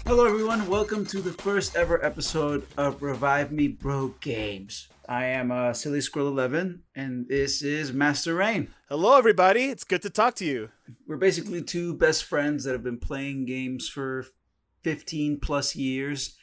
Hello, everyone. Welcome to the first ever episode of Revive Me Bro Games. I am Silly Squirrel 11, and this is Master Rein. Hello, everybody. It's good to talk to you. We're basically two best friends that have been playing games for 15 plus years,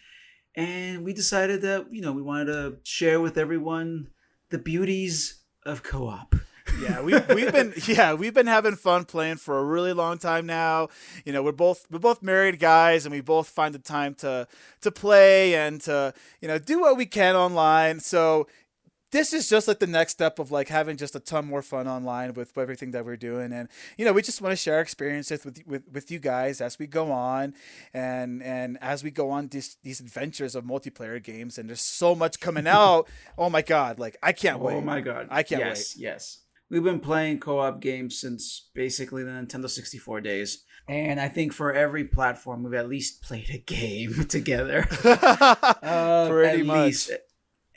and we decided that we wanted to share with everyone the beauties of co-op. Yeah, we've been having fun playing for a really long time now. We're both married guys, and we both find the time to play and to do what we can online. So this is just like the next step of like having just a ton more fun online with everything that we're doing, and we just want to share experiences with you guys as we go on, and as we go on these adventures of multiplayer games. And there's so much coming out. Oh my god! Like I can't wait. Oh my god! I can't wait. Yes. We've been playing co-op games since basically the Nintendo 64 days. And I think for every platform, we've at least played a game together. Pretty much. Least.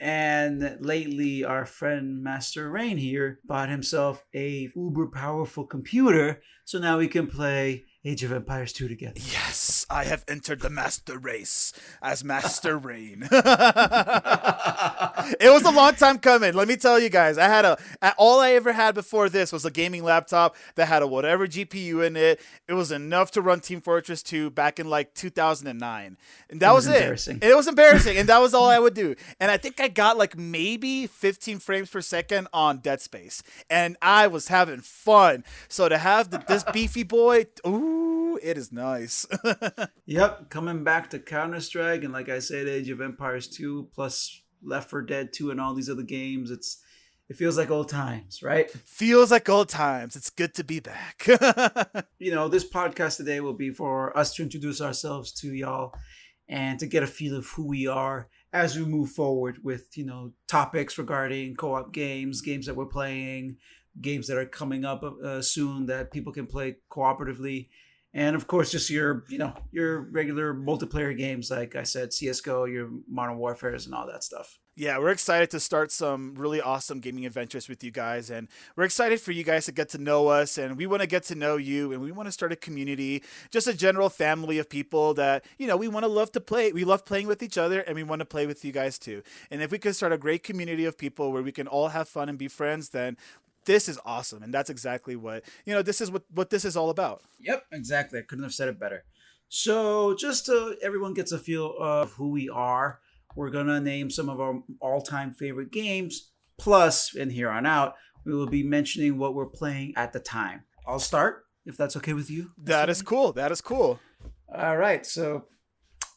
And lately, our friend Master Rein here bought himself a uber powerful computer. So now we can play Age of Empires 2 together. Yes, I have entered the master race as Master Rein. It was a long time coming. Let me tell you guys, all I ever had before this was a gaming laptop that had a whatever GPU in it. It was enough to run Team Fortress 2 back in like 2009. And that was it. It was embarrassing. And that was all I would do. And I think I got like maybe 15 frames per second on Dead Space. And I was having fun. So to have this beefy boy, ooh, it is nice. Yep, coming back to Counter-Strike, and like I said, Age of Empires 2 plus Left 4 Dead 2 and all these other games. It feels like old times, right? Feels like old times. It's good to be back. This podcast today will be for us to introduce ourselves to y'all and to get a feel of who we are as we move forward with, topics regarding co-op games that we're playing, games that are coming up soon that people can play cooperatively. And of course, just your regular multiplayer games, like I said, CSGO, your Modern Warfares and all that stuff. Yeah, we're excited to start some really awesome gaming adventures with you guys. And we're excited for you guys to get to know us. And we want to get to know you. And we want to start a community, just a general family of people that, we want to love to play. We love playing with each other, and we want to play with you guys too. And if we can start a great community of people where we can all have fun and be friends, then this is awesome. And that's exactly what, this is what this is all about. Yep, exactly. I couldn't have said it better. So just so everyone gets a feel of who we are, we're going to name some of our all-time favorite games. Plus, and here on out, we will be mentioning what we're playing at the time. I'll start, if that's okay with you. That is cool. That is cool. All right. So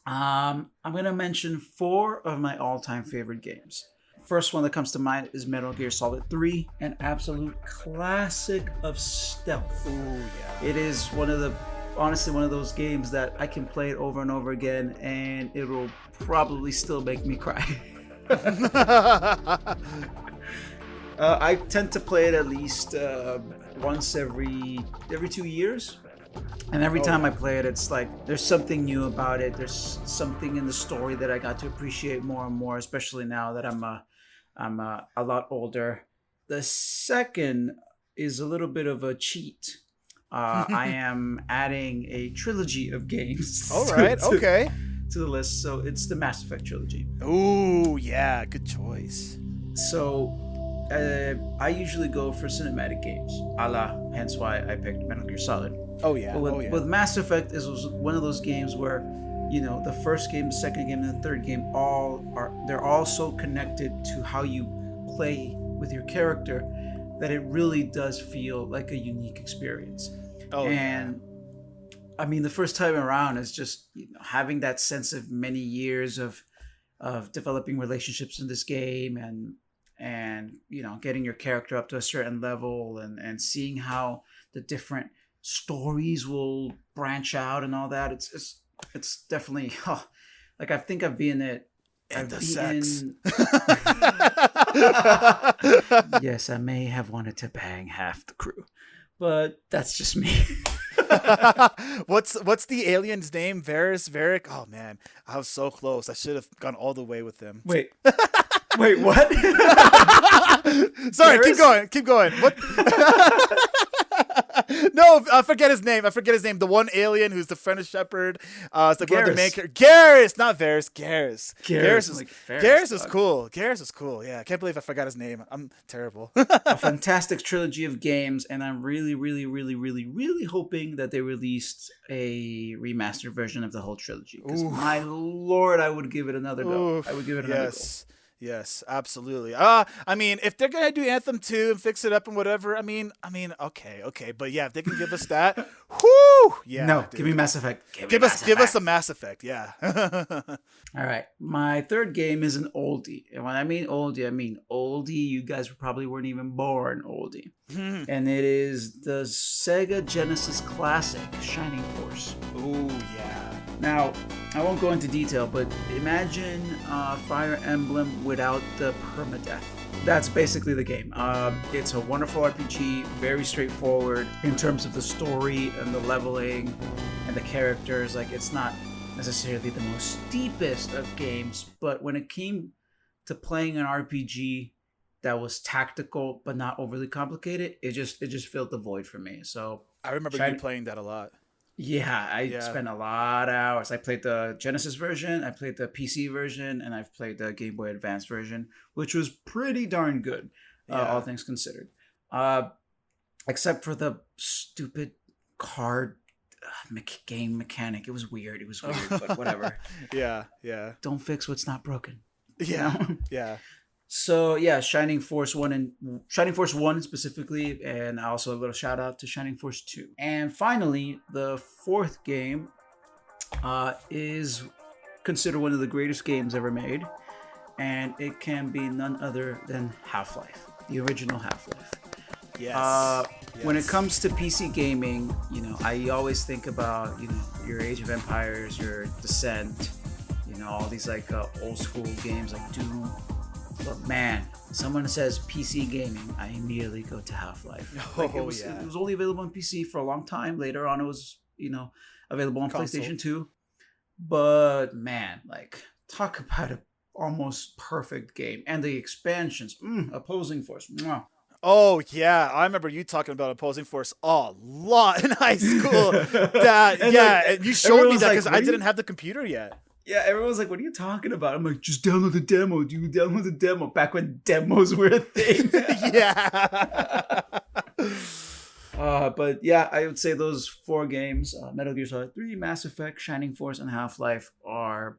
I'm going to mention 4 of my all-time favorite games. First one that comes to mind is Metal Gear Solid 3, an absolute classic of stealth. Ooh, yeah. It is honestly one of those games that I can play it over and over again, and it will probably still make me cry. I tend to play it at least once every 2 years. And every time I play it, it's like there's something new about it. There's something in the story that I got to appreciate more and more, especially now that I'm a lot older. The second is a little bit of a cheat. I am adding a trilogy of games. All right, okay. To the list. So it's the Mass Effect trilogy. Ooh, yeah, good choice. So I usually go for cinematic games, hence why I picked Metal Gear Solid. Oh yeah. But with Mass Effect, it was one of those games where, the first game, the second game, and the third game they're all so connected to how you play with your character that it really does feel like a unique experience. Oh, and I mean, the first time around is just having that sense of many years of developing relationships in this game and getting your character up to a certain level and seeing how the different stories will branch out and all that. It's definitely like I think I've been it. And the sex. Yes, I may have wanted to bang half the crew, but that's just me. What's the alien's name? Varric? Oh man, I was so close. I should have gone all the way with him. Wait, what? Sorry, keep going. What? No, I forget his name. The one alien who's the friend of Shepard. It's like one of the main Garrus. characters. Garrus, not Varys. Garrus. Garrus, like Ferris, Garrus is dog. cool. Garrus is cool. Yeah, I can't believe I forgot his name. I'm terrible. A fantastic trilogy of games, and I'm really, really, really, really, really hoping that they released a remastered version of the whole trilogy. Because my lord, I would give it another go. I would give it another go. Yes, absolutely. I mean, if they're gonna do Anthem 2 and fix it up and whatever, I mean, okay, but yeah, if they can give us that, whoo, yeah. No, dude. Give me Mass Effect. Give us a Mass Effect, yeah. All right, my third game is an oldie, and when I mean oldie, you guys probably weren't even born, oldie, and it is the Sega Genesis classic Shining Force. Ooh, yeah. Now, I won't go into detail, but imagine Fire Emblem without the permadeath. That's basically the game. It's a wonderful RPG, very straightforward in terms of the story and the leveling and the characters. Like, it's not necessarily the most deepest of games, but when it came to playing an RPG that was tactical but not overly complicated, it just filled the void for me. So I remember you playing that a lot. Yeah, I spent a lot of hours. I played the Genesis version, I played the PC version, and I've played the Game Boy Advance version, which was pretty darn good, all things considered. Except for the stupid card game mechanic. It was weird, but whatever. Yeah. Don't fix what's not broken. Yeah, You know? yeah. So yeah, Shining Force 1 specifically, and also a little shout out to Shining Force 2. And finally, the fourth game is considered one of the greatest games ever made, and it can be none other than Half-Life, the original Half-Life. Yes. When it comes to PC gaming, I always think about, your Age of Empires, your Descent, all these like old school games like Doom. But man, someone says PC gaming, I immediately go to Half-Life. It was only available on PC for a long time. Later on, it was available on console. PlayStation 2. But man, talk about an almost perfect game, and the expansions, Opposing Force. Mwah. Oh yeah, I remember you talking about Opposing Force a lot in high school. And you showed me that because I didn't have the computer yet. Yeah, everyone's like, what are you talking about? I'm like, just download the demo, dude. Download the demo. Back when demos were a thing. Yeah. But yeah, I would say those four games, Metal Gear Solid 3, Mass Effect, Shining Force, and Half-Life, are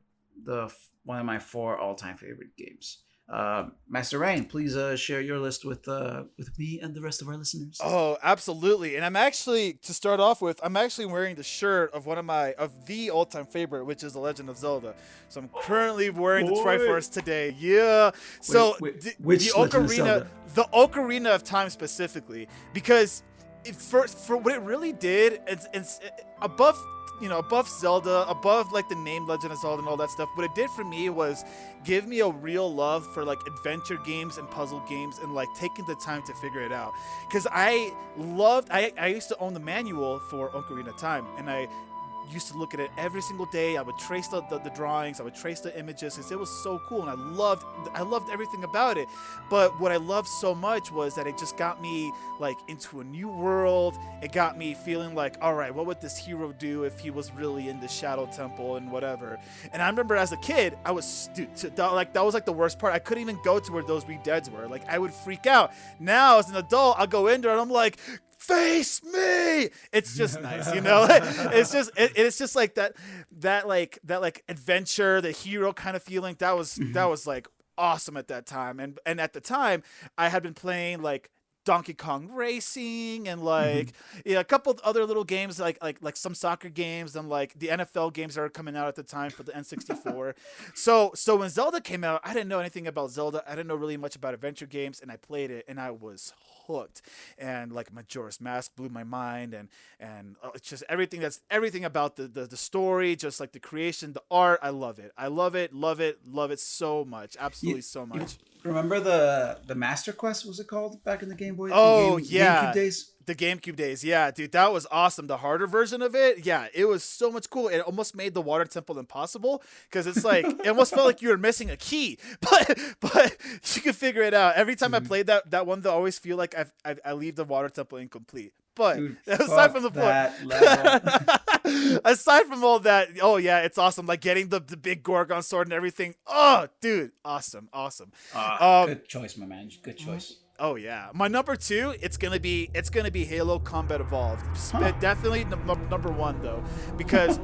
one of my four all-time favorite games. Master Rein, please share your list with me and the rest of our listeners. Oh, absolutely. And I'm actually wearing the shirt of the all-time favorite, which is The Legend of Zelda. So I'm currently wearing the Triforce today. Yeah. So which the Ocarina of Time specifically, because for what it really did, it's above Zelda, above the name Legend of Zelda and all that stuff, what it did for me was give me a real love for adventure games and puzzle games and taking the time to figure it out. Because I used to own the manual for Ocarina of Time, and I used to look at it every single day. I would trace the drawings, I would trace the images, because it was so cool, and I loved everything about it. But what I loved so much was that it just got me into a new world. It got me feeling all right, what would this hero do if he was really in the Shadow Temple and whatever. And I remember as a kid, I was that was the worst part. I couldn't even go to where those wee deads were. I would freak out. Now as an adult, I'll go in there and I'm like, face me. It's just nice, it's just that adventure, the hero kind of feeling. That was awesome at that time. And at the time I had been playing Donkey Kong Racing and a couple of other little games like some soccer games and the NFL games that are coming out at the time for the N64. So when Zelda came out, I didn't know anything about Zelda. I didn't know really much about adventure games, and I played it and I was hooked. And Majora's Mask blew my mind, and it's just everything about the story, just the creation, the art. I love it so much. Absolutely so much. Remember the Master Quest, was it called, back in the Game Boy? GameCube days? The GameCube days, yeah, dude, that was awesome. The harder version of it, yeah, it was so much cool. It almost made the Water Temple impossible, because it's it almost felt like you were missing a key, but you could figure it out. Every time I played that one, though, I always feel like I leave the Water Temple incomplete. But Dude, aside fuck from the point, that level. aside from all that, oh yeah, it's awesome. Like getting the big Gorgon sword and everything. Oh, dude, awesome, awesome. Um, Good choice, my man. Good choice. oh yeah, my number two, it's gonna be Halo Combat Evolved. Huh. Definitely number one though, because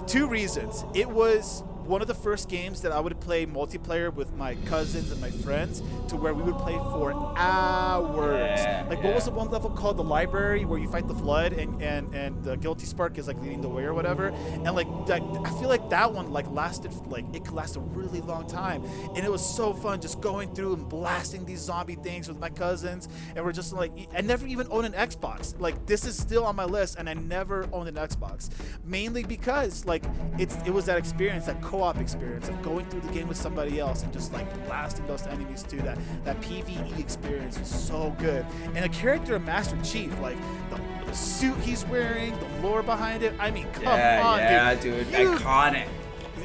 two reasons. It was one of the first games that I would play multiplayer with my cousins and my friends, to where we would play for hours. Yeah, Like, yeah. what was the one level called? The library, where you fight the flood and the guilty spark is like leading the way or whatever. And like I feel like that one like lasted, like it could last a really long time, and it was so fun just going through and blasting these zombie things with my cousins. And we're just like, I never even owned an Xbox. Like, this is still on my list, and I never owned an Xbox, mainly because like it was that experience, that co-op experience of going through the game with somebody else and just like blasting those enemies too. That PvE experience was so good. And the character of Master Chief, like the suit he's wearing, the lore behind it. I mean, come on, dude. You- Iconic.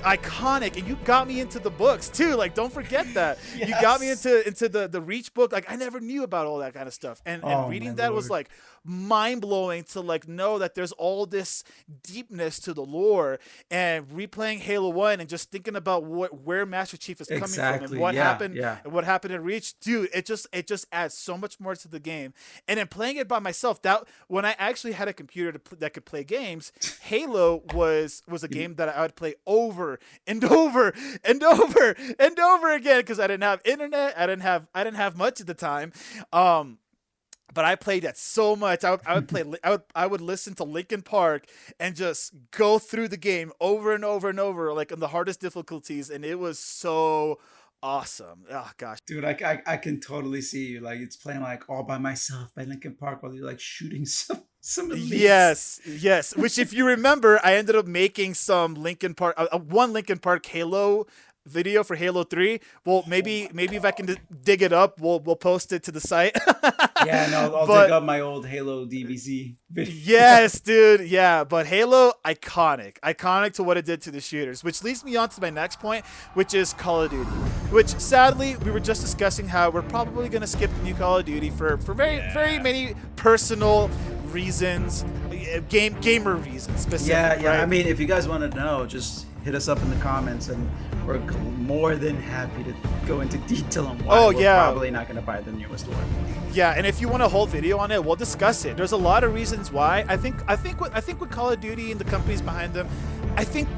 iconic. And you got me into the books too. Like, don't forget that. Yes. You got me into the Reach book. Like, I never knew about all that kind of stuff, and Oh, reading my that was Lord. like mind-blowing, to like know that there's all this deepness to the lore. And replaying Halo 1 and just thinking about where Master Chief is coming from Exactly, and what yeah, happened yeah. and what happened in Reach. Dude, it just adds so much more to the game. And then playing it by myself, that when I actually had a computer that could play games, Halo was a game that I would play over and over and over and over again, because I didn't have internet. I didn't have much at the time. But I played that so much. I would play. I would listen to Linkin Park and just go through the game over and over and over, like on the hardest difficulties, and it was so awesome. Oh gosh. Dude, I can totally see you. Like, it's playing like All by Myself by Linkin Park while you're like shooting some elites. Yes. Which, if you remember, I ended up making some Linkin Park, one Linkin Park Halo video for Halo 3. Well, maybe if I can dig it up, we'll post it to the site. Yeah, no, I'll But- dig up my old Halo DBZ video. Yes, dude. Yeah, but Halo, iconic to what it did to the shooters, which leads me on to my next point, which is Call of Duty. Which, sadly, we were just discussing how we're probably going to skip the new Call of Duty for very many personal reasons, gamer reasons specifically. Yeah. Right? I mean, if you guys want to know, just hit us up in the comments, and we're more than happy to go into detail on why we're probably not going to buy the newest one. Yeah, and if you want a whole video on it, we'll discuss it. There's a lot of reasons why. I think with Call of Duty and the companies behind them, I think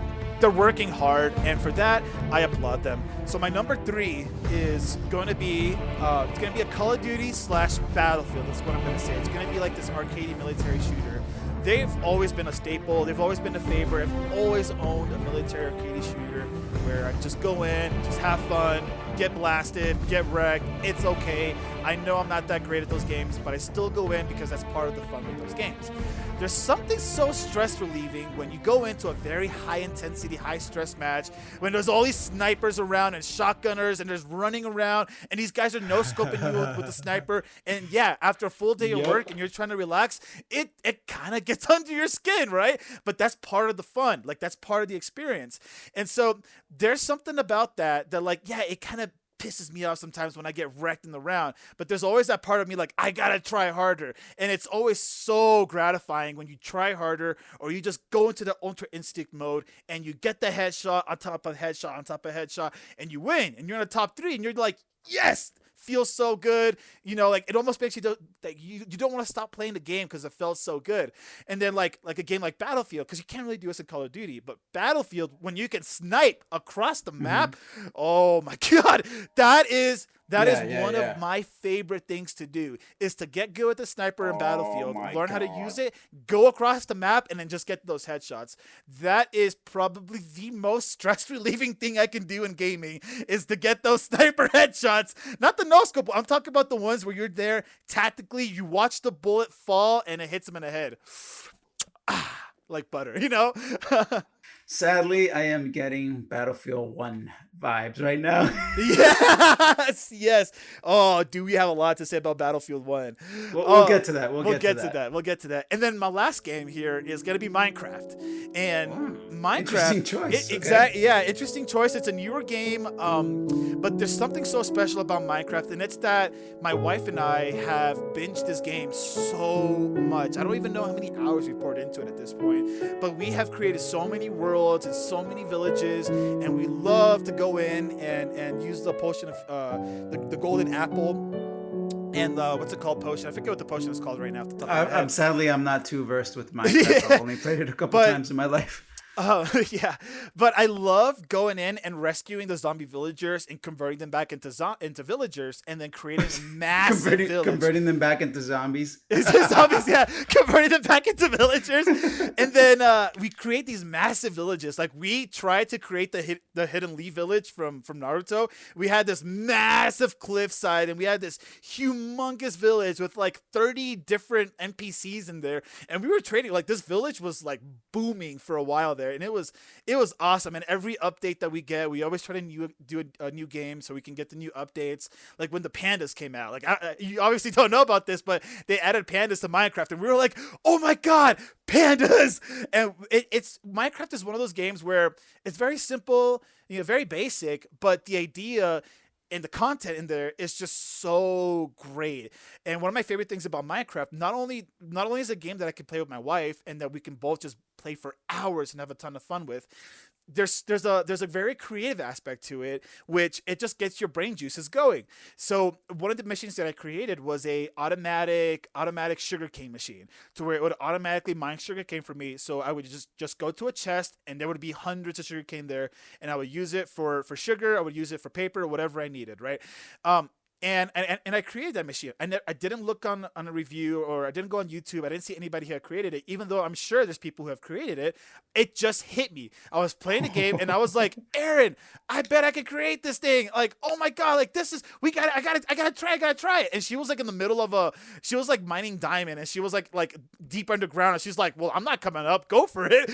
they're working hard, and for that, I applaud them. So my number 3 is going to be it's going to be a Call of Duty / Battlefield. That's what I'm going to say. It's going to be like this arcade military shooter. They've always been a staple. They've always been a favorite. I've always owned a military arcade shooter where I just go in, just have fun, get blasted, get wrecked. It's okay. I know I'm not that great at those games, but I still go in because that's part of the fun with those games. There's something so stress relieving when you go into a very high intensity, high stress match, when there's all these snipers around and shotgunners and there's running around, and these guys are no scoping you with the sniper. And yeah, after a full day of work and you're trying to relax, it kind of gets under your skin, right? But that's part of the fun. Like, that's part of the experience. And so there's something about that like, yeah, it kind of pisses me off sometimes when I get wrecked in the round, but there's always that part of me like, I gotta try harder. And it's always so gratifying when you try harder, or you just go into the ultra instinct mode and you get the headshot on top of headshot on top of headshot, and you win, and you're in the top 3, and you're like, yes, feels so good. You know, like, it almost makes you you don't want to stop playing the game because it felt so good. And then like a game like Battlefield, because you can't really do this in Call of Duty, but Battlefield, when you can snipe across the map, oh my god, that is one of my favorite things to do, is to get good with the sniper in Battlefield, learn how to use it, go across the map, and then just get those headshots. That is probably the most stress relieving thing I can do in gaming, is to get those sniper headshots. Not the no scope. I'm talking about the ones where you're there tactically, you watch the bullet fall and it hits him in the head. Like butter, you know? Sadly, I am getting Battlefield 1 vibes right now. Yes, yes. Oh, do we have a lot to say about Battlefield 1? We'll Oh, get to that. We'll we'll get to get to that. that. We'll get to that. And then my last game here is going to be Minecraft. And Interesting Minecraft, choice. Okay. exactly, yeah, interesting choice. It's a newer game, but there's something so special about Minecraft, and it's that my wife and I have binged this game so much. I don't even know how many hours we've poured into it at this point, but we have created so many worlds and so many villages, and we love to go in and use the potion of the golden apple. And what's it called? Potion. I forget what the potion is called right now. Off the top of my head. I'm not too versed with Minecraft. Yeah, I've only played it a couple but times in my life. yeah, but I love going in and rescuing the zombie villagers and converting them back into villagers, and then creating a massive village. Converting them back into zombies. Zombies, yeah, converting them back into villagers, and then we create these massive villages. Like we tried to create the Hidden Leaf village from Naruto. We had this massive cliffside, and we had this humongous village with like 30 different NPCs in there, and we were trading. Like this village was like booming for a while there, and it was awesome. And every update that we get, we always try to do a new game so we can get the new updates. Like when the pandas came out, like you obviously don't know about this, but they added pandas to Minecraft, and we were like, oh my god, pandas! And it's Minecraft is one of those games where it's very simple, very basic, but the idea and the content in there is just so great. And one of my favorite things about Minecraft, not only is it a game that I can play with my wife and that we can both just play for hours and have a ton of fun with, there's a very creative aspect to it, which it just gets your brain juices going. So one of the missions that I created was a automatic sugarcane machine, to where it would automatically mine sugarcane for me. So I would just go to a chest, and there would be hundreds of sugarcane there, and I would use it for sugar, I would use it for paper, whatever I needed, right? And I created that machine. I didn't look on a review, or I didn't go on YouTube. I didn't see anybody who had created it, even though I'm sure there's people who have created it. It just hit me. I was playing the game, and I was like, Aaron, I bet I can create this thing. Like, oh my god, like this is I gotta try it. And she was like in the middle of she was like mining diamond, and she was like deep underground, and she's like, well, I'm not coming up. Go for it.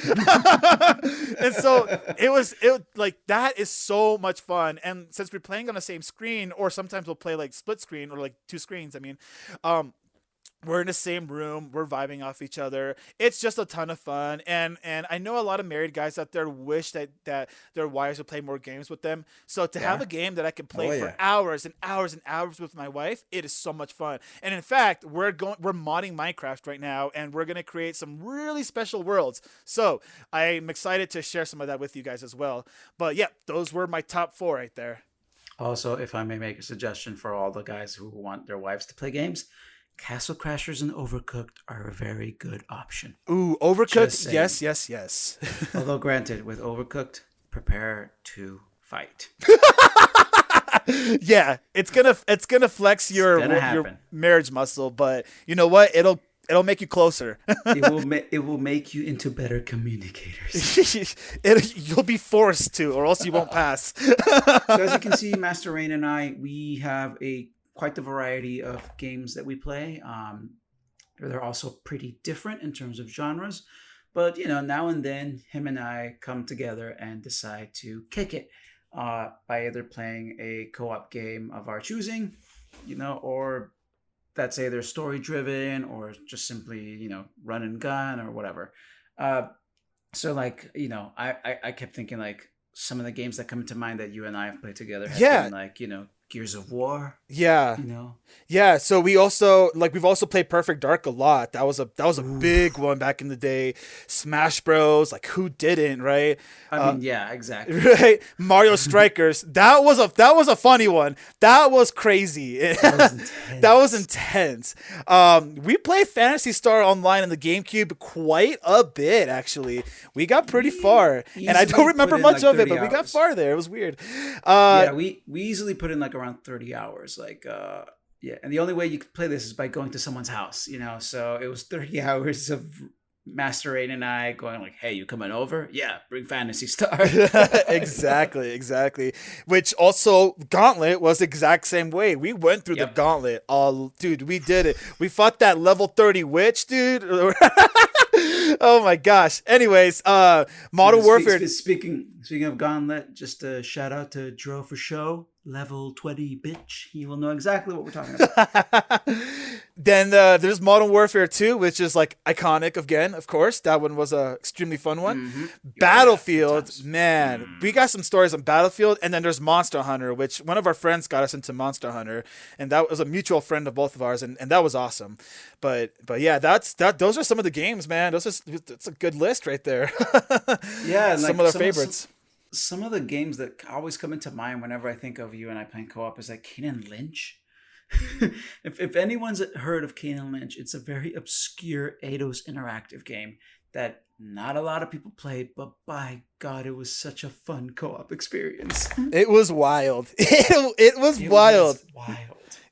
And so it like that is so much fun. And since we're playing on the same screen, or sometimes we'll play like split screen, or like two screens, I mean, we're in the same room, we're vibing off each other. It's just a ton of fun. And I know a lot of married guys out there wish that their wives would play more games with them. So to have a game that I can play for hours and hours and hours with my wife, it is so much fun. And in fact, we're modding Minecraft right now, and we're going to create some really special worlds. So I'm excited to share some of that with you guys as well. But yeah, those were my top 4 right there. Also, if I may make a suggestion for all the guys who want their wives to play games, Castle Crashers and Overcooked are a very good option. Ooh, Overcooked, yes. Although granted, with Overcooked, prepare to fight. Yeah, it's gonna flex your marriage muscle, but you know what? It'll make you closer. It will make you into better communicators. You'll be forced to, or else you won't pass. So as you can see, Master Rein and I, we have quite the variety of games that we play. They're also pretty different in terms of genres, but now and then him and I come together and decide to kick it by either playing a co-op game of our choosing, or that's either story driven or just simply run and gun or whatever. So like I kept thinking like some of the games that come to mind that you and I have played together have been like Gears of War. Yeah. Yeah. So we've also played Perfect Dark a lot. That was a big one back in the day. Smash Bros. Like who didn't, right? I mean, yeah, exactly. Right. Mario Strikers. That was a funny one. That was crazy. That was intense. We played Phantasy Star Online in the GameCube quite a bit, actually. We got pretty far, and I don't remember much of it, but we got far there. It was weird. Yeah, we easily put in like around 30 hours. Like, yeah. And the only way you could play this is by going to someone's house, So it was 30 hours of Master Rein and I going like, hey, you coming over? Yeah, bring Phantasy Star. Exactly. Which also, Gauntlet was the exact same way. We went through the Gauntlet. Oh, dude, we did it. We fought that level 30 witch, dude. Oh my gosh. Anyways, Modern Warfare. Speaking of Gauntlet, just a shout out to Dro for show. Level 20, bitch. He will know exactly what we're talking about. Then there's Modern Warfare 2, which is like iconic again, of course. That one was a extremely fun one. Mm-hmm. Battlefield, man, we got some stories on Battlefield. And then there's Monster Hunter, which one of our friends got us into Monster Hunter, and that was a mutual friend of both of ours, and that was awesome. But yeah, those are some of the games, man. That's a good list right there. Yeah, and some of their favorites. Some of the games that always come into mind whenever I think of you and I playing co-op is like Kane & Lynch. if anyone's heard of Kane & Lynch, it's a very obscure Eidos interactive game that not a lot of people played, but by God, it was such a fun co-op experience. It was wild. It was wild.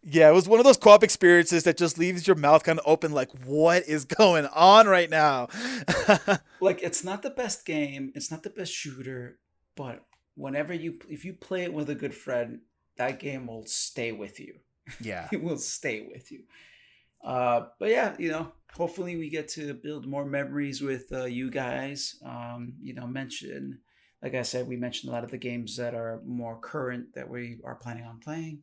Yeah, it was one of those co-op experiences that just leaves your mouth kind of open like, what is going on right now? Like, it's not the best game. It's not the best shooter. But if you play it with a good friend, that game will stay with you. Yeah. It will stay with you. But yeah, hopefully we get to build more memories with you guys. Like I said, we mentioned a lot of the games that are more current that we are planning on playing.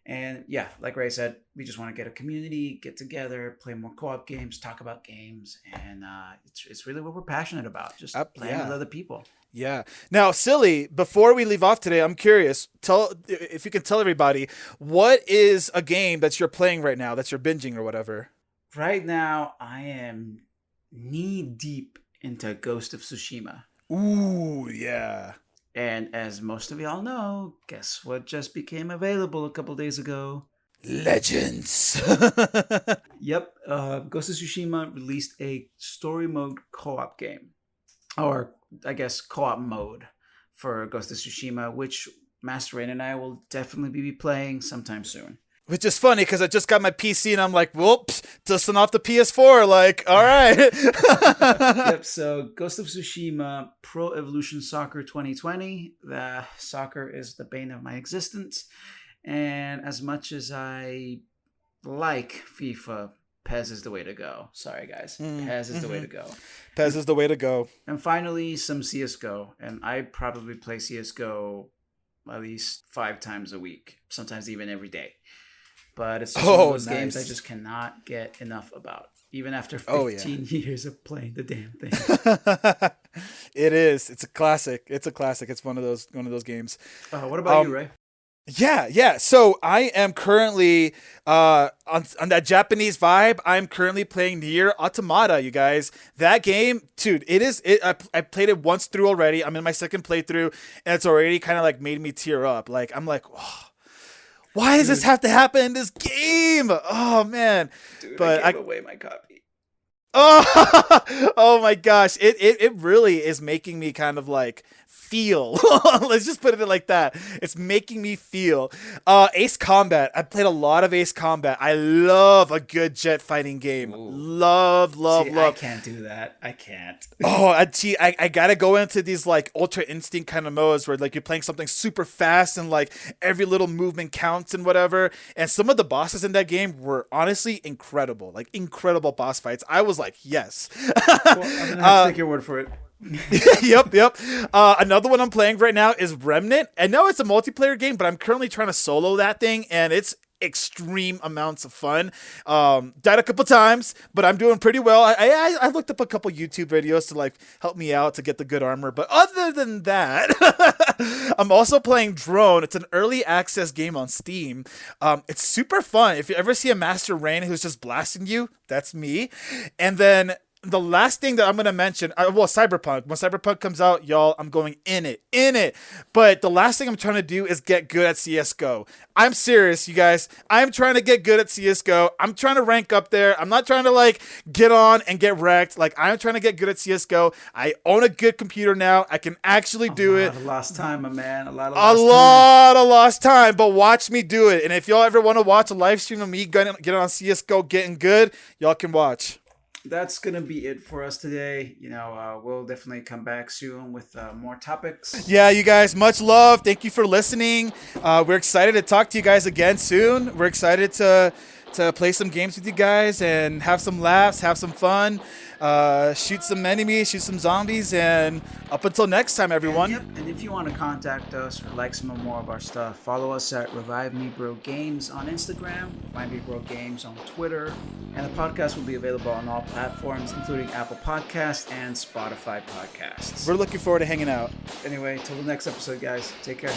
And yeah, like Ray said, we just want to get a community, get together, play more co-op games, talk about games. And it's really what we're passionate about, just playing with other people. Yeah. Now, Silly, before we leave off today, I'm curious, if you can tell everybody, what is a game that you're playing right now, that you're binging or whatever? Right now, I am knee deep into Ghost of Tsushima. Ooh, yeah. And as most of y'all know, guess what just became available a couple days ago? Legends. Yep. Ghost of Tsushima released a story mode co-op game. Or, I guess, co-op mode for Ghost of Tsushima, which Master Rein and I will definitely be playing sometime soon. Which is funny because I just got my PC and I'm like, whoops, dusting off the PS4. Like, all right. Yep, so Ghost of Tsushima Pro Evolution Soccer 2020. The soccer is the bane of my existence. And as much as I like FIFA, PES is the way to go. Sorry, guys. PES is the way to go. PES is the way to go. And finally, some CSGO. And I probably play CSGO at least 5 times a week, sometimes even every day. But it's just one of those games I just cannot get enough about, even after 15 years of playing the damn thing. It is. It's a classic. It's one of those games. What about you, Ray? Yeah. So I am currently on that Japanese vibe. I'm currently playing Nier Automata, you guys. That game, dude, I played it once through already. I'm in my second playthrough, and it's already kind of like made me tear up. Like, I'm like, oh, why does this have to happen in this game? Oh man. Dude, I gave away my copy. Oh my gosh. It really is making me kind of like feel. Let's just put it like that. It's making me feel. Ace Combat. I played a lot of Ace Combat. I love a good jet fighting game. Ooh. Love. I can't do that. I can't. I gotta go into these like Ultra Instinct kind of modes where like you're playing something super fast and like every little movement counts and whatever. And some of the bosses in that game were honestly incredible. Like incredible boss fights. I was like, yes. Well, I'm gonna have to take your word for it. Yep. Another one I'm playing right now is Remnant. I know it's a multiplayer game, but I'm currently trying to solo that thing, and it's extreme amounts of fun. Died a couple times, but I'm doing pretty well. I looked up a couple YouTube videos to like help me out to get the good armor, but other than that, I'm also playing Drone. It's an early access game on Steam. It's super fun. If you ever see a Master Rein who's just blasting you, that's me. And then the last thing that I'm going to mention, Cyberpunk. When Cyberpunk comes out, y'all, I'm going in it. But the last thing I'm trying to do is get good at CSGO. I'm serious, you guys. I'm trying to get good at CSGO. I'm trying to rank up there. I'm not trying to, like, get on and get wrecked. Like, I'm trying to get good at CSGO. I own a good computer now. I can actually do it. A lot of lost time, my man. A lot of lost time, but watch me do it. And if y'all ever want to watch a live stream of me getting on CSGO, getting good, y'all can watch. That's going to be it for us today. We'll definitely come back soon with more topics. Yeah, you guys, much love. Thank you for listening. We're excited to talk to you guys again soon. We're excited to to play some games with you guys and have some laughs, have some fun, shoot some enemies, shoot some zombies, and up until next time, everyone. And if you want to contact us or like some more of our stuff, follow us at Revive Me Bro Games on Instagram, Revive Me Bro Games on Twitter, and the podcast will be available on all platforms, including Apple Podcasts and Spotify Podcasts. We're looking forward to hanging out. Anyway, till the next episode, guys. Take care.